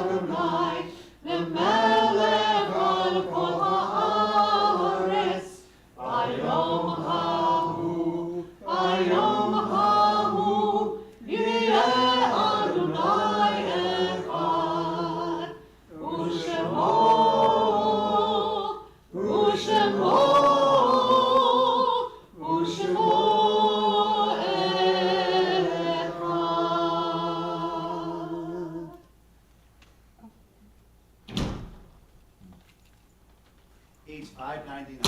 אדוני למלך על כל הארץ. ביום ההוא יהיה אדוני אחד, ושמו Page 599.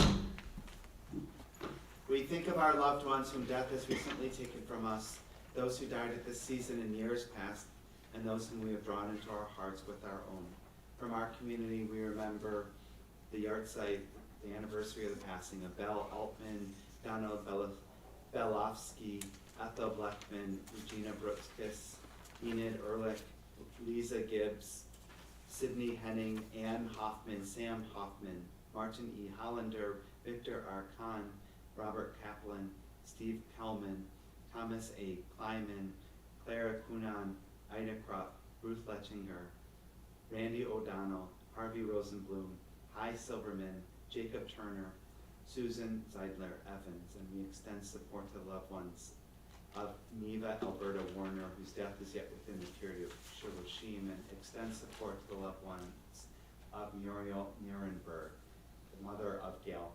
We think of our loved ones whom death has recently taken from us, those who died at this season in years past, and those whom we have drawn into our hearts with our own. From our community, we remember the yard site, the anniversary of the passing of Belle Altman, Donald Belofsky, Ethel Bleckman, Regina Brooks-Kiss, Enid Ehrlich, Lisa Gibbs, Sydney Henning, Ann Hoffman, Sam Hoffman, Martin E. Hollander, Victor R. Kahn, Robert Kaplan, Steve Kellman, Thomas A. Kleiman, Clara Kunan, Ida Krupp, Ruth Letchinger, Randy O'Donnell, Harvey Rosenblum, Hy Silverman, Jacob Turner, Susan Zeidler Evans, and we extend support to the loved ones of Neva Alberta Warner, whose death is yet within the period of Shiloshim, and extend support to the loved ones of Muriel Nierenberg, the mother of Gail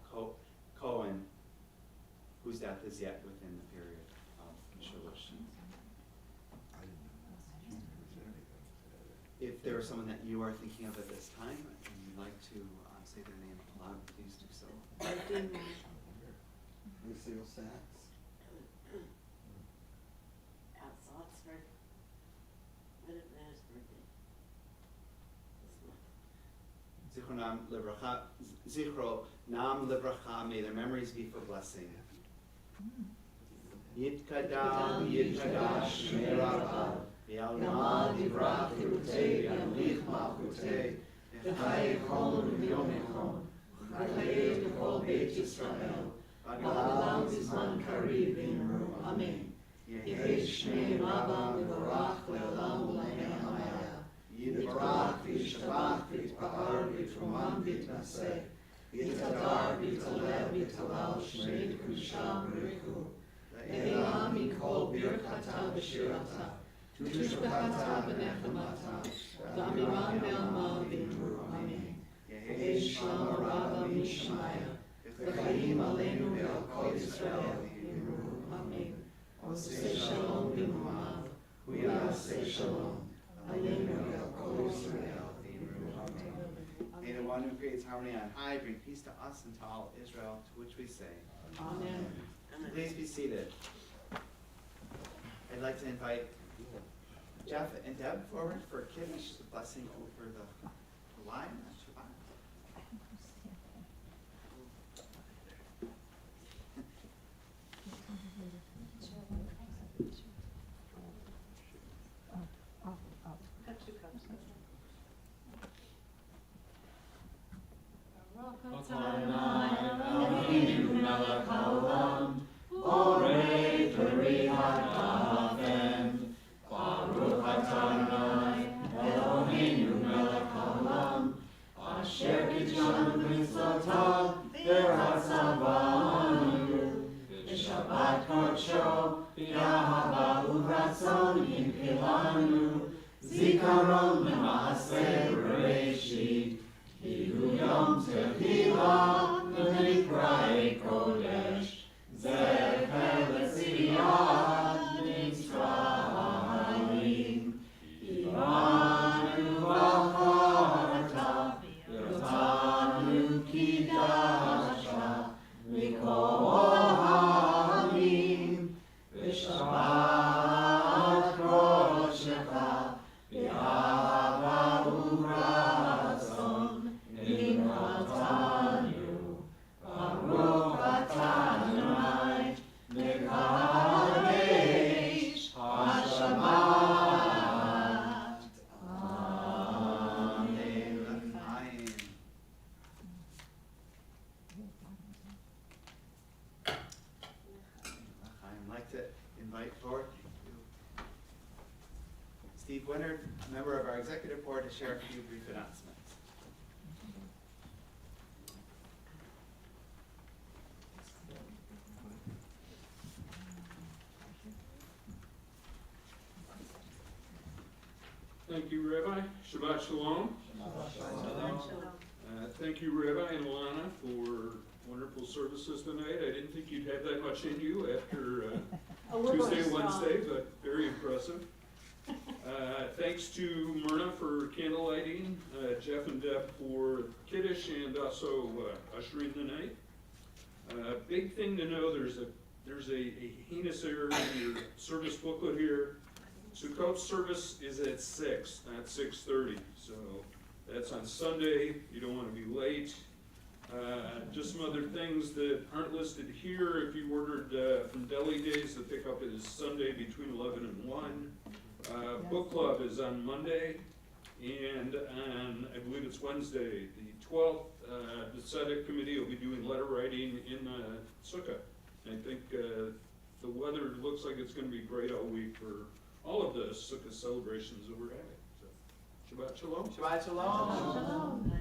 Cohen, whose death is yet within the period of Shiloshim. If there is someone that you are thinking of at this time, and you'd like to say their name aloud, please do so. Lucille Sachs. Out Salzburg. What is his birthday? This month. Zichro Nam Livracha, may their memories be for blessing. Yitkadam Yitkadash Me'erav Yalma Divrach Hirutei Yamlich Malchutei Echai Echon V'yom Echon Chayei B'chol Beit Yisrael V'agalam Zizman Kariv V'imru Amen. Yehi Shmei Rabba V'vorach Le'olam U'le'en Hamaya Yitbarach V'yishabach V'yitpa'ar V'yitrumam V'yitnaseh V'yitadar V'yitalel V'yitalal Shmei Kusham Riku Elam Mikol Birchata V'shirata Tushbachata V'nechamata V'amiram Be'alma V'imru Amen. Yehi Shlama Rabba Mishmaya V'chaim Aleinu Ve'al Kol Yisrael V'imru Amen. Osei Shalom B'mumav V'yasei Shalom Aleinu Ve'al Kol Yisrael V'imru Amen. May the one who creates harmony on high bring peace to us and to all Israel, to which we say, Amen. please be seated. I'd like to invite Jeff and Deb forward for Kiddush, the blessing over the line on Shabbat. Got 2 cups. Zikaron L'Maaseh Bereshit Yom Tehillah, V'Nikra'ei Kodesh, Zecher L'Tziyad Mitzrayim, Ivanu V'Charta, Yotanu Kidasha, V'Kohanim, V'Shabbat Koshecha, V'Ahava U'Ratzon, Nimratanu, Baruch atah Adonai, Mekadesh HaShabbat. Amen. I'd like to invite forward Steve Winard, a member of our executive board, to share a few brief announcements. Thank you, Rabbi. Shabbat Shalom. Thank you, Rabbi and Alana, for wonderful services tonight. I didn't think you'd have that much in you after We're going Tuesday and strong. Wednesday, but very impressive. Thanks to Myrna for candlelighting, Jeff and Deb for Kiddush, and also ushering the night. Big thing to know, there's a heinous error in your service booklet here. Sukkot service is at 6, not 6:30, so that's on Sunday. You don't want to be late. Just some other things that aren't listed here. If you ordered from Deli Days, the pickup is Sunday between 11 and 1. Book club is on Monday, and on, I believe it's Wednesday, the 12th, the Tzedek committee will be doing letter writing in Sukkah. I think the weather looks like it's going to be great all week for all of the Sukkah celebrations that we're having. So, Shabbat Shalom. Shabbat Shalom.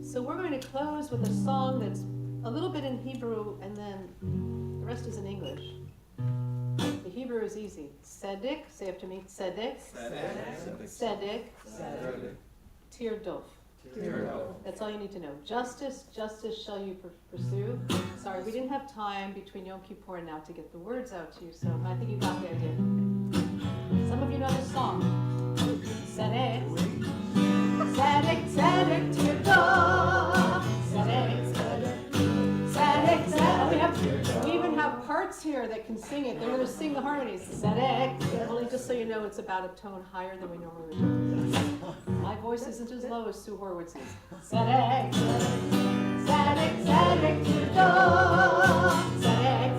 So we're going to close with a song that's a little bit in Hebrew and then the rest is in English. The Hebrew is easy. Tzedek, say after me, Tzedek. Tzedek. Tirdof. That's all you need to know. Justice, justice shall you pursue. Sorry, we didn't have time between Yom Kippur and now to get the words out to you, so I think you got the idea. Some of you know this song. Tzedek. Tzedek, tzedek, tirdof. Tzedek, tzedek. Tzedek, tzedek. We even have parts here that can sing it. They're going to sing the harmonies. Tzedek. Only just so you know, it's about a tone higher than we normally do. My voice isn't as low as Sue Horwitz's. Tzedek, tzedek, tzedek, tirdof. Tzedek,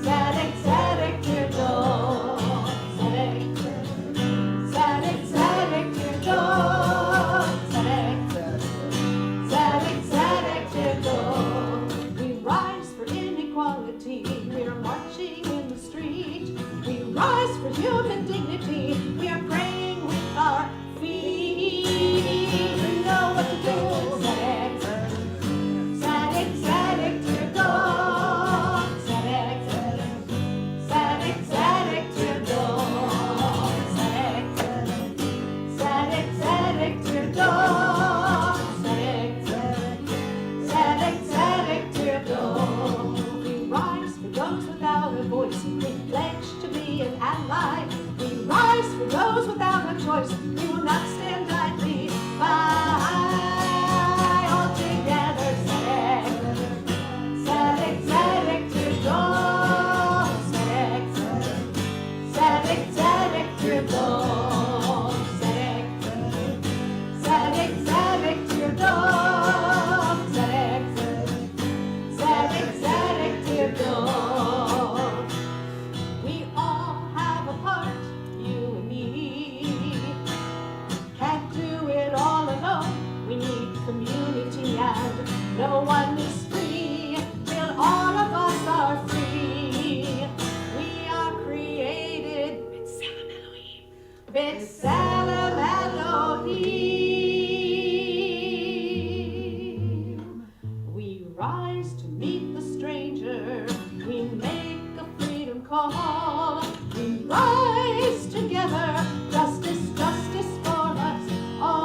tzedek, tzedek, tirdof. Tzedek, tzedek, tzedek, tirdof. Tzedek, tzedek, tzedek, tirdof. We rise for inequality. We are marching in the street. We rise for human dignity. We are praying with our feet. We know what to do. Tzedek, tzedek, tzedek, tirdof. Tzedek, tzedek, tzedek, tirdof. Tzedek, tzedek, tzedek, tirdof. Tzedek, tzedek, tzedek, tirdof. We rise for those without a voice. We pledge to be an ally. We rise for those without a choice. We will not stand idly by. All together, tzedek, tzedek, tzedek, tirdof. Tzedek, tzedek, tzedek, tirdof. Tzedek, tzedek, tzedek, tirdof. Tzedek, tzedek, tzedek, tirdof. We all have a part, you and me. Can't do it all alone. We need community and no one is free till all of us are free. We are created B'Tselem Elohim. B'Tselem Elohim. We rise to meet the stranger. We make a freedom call. We rise together. Justice, justice for us all.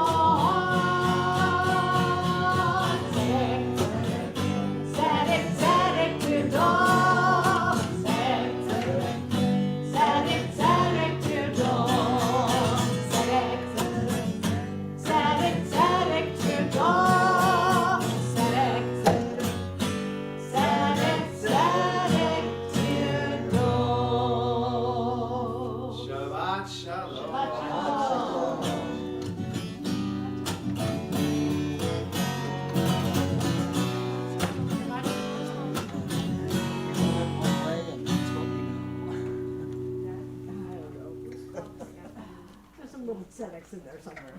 little TEDx in there somewhere.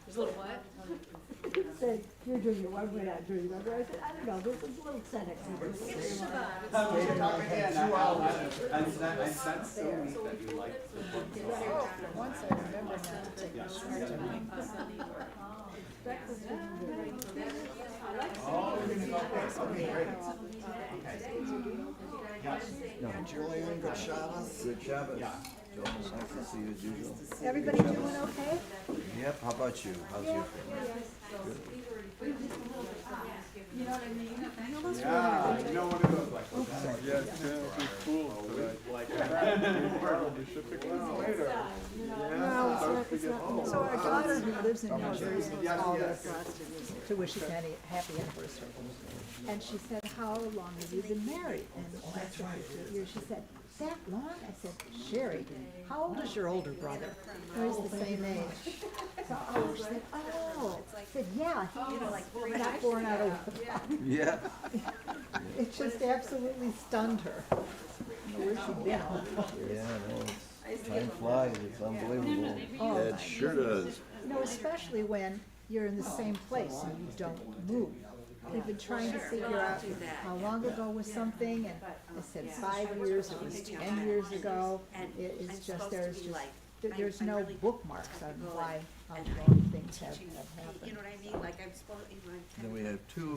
There's a little what? It said, you're drinking one, we're not drinking another. I said, I don't know, there's a little TEDx in there. We should talk again. I sense so neat that you like the book. Once I remember not to take my sweater to breakfast was good. Oh, we're gonna go there. Okay, great. Okay. Julian, good Shabbos. Good Shabbat. Yeah. Joel, nice to see you as usual. Everybody doing okay? Yep, how about you? How's your Yeah, you know what it looks like. Yeah, it's gonna be cool today. Like You should pick one up later. No, it's not. So our daughter who lives in New Jersey Yes, called yes. us to wish us happy anniversary. And she said, how long have you been married? And I said, 50 years. She said, that long? I said, Sherry, how old is your older brother? He's the same age. So, she said, oh. I said, yeah, he's not born out of wedlock. Yeah. It just absolutely stunned her. I don't know where she'd been. Yeah, no, time flies, it's unbelievable. Oh, It my sure does. No, especially when you're in the same place and you don't move. We've been trying to figure out how long ago was something, and I said 5 years, it was 10 years ago. It is just, there's no bookmarks on why, how long things have happened. You know what I mean, like I'm supposed, Then we have two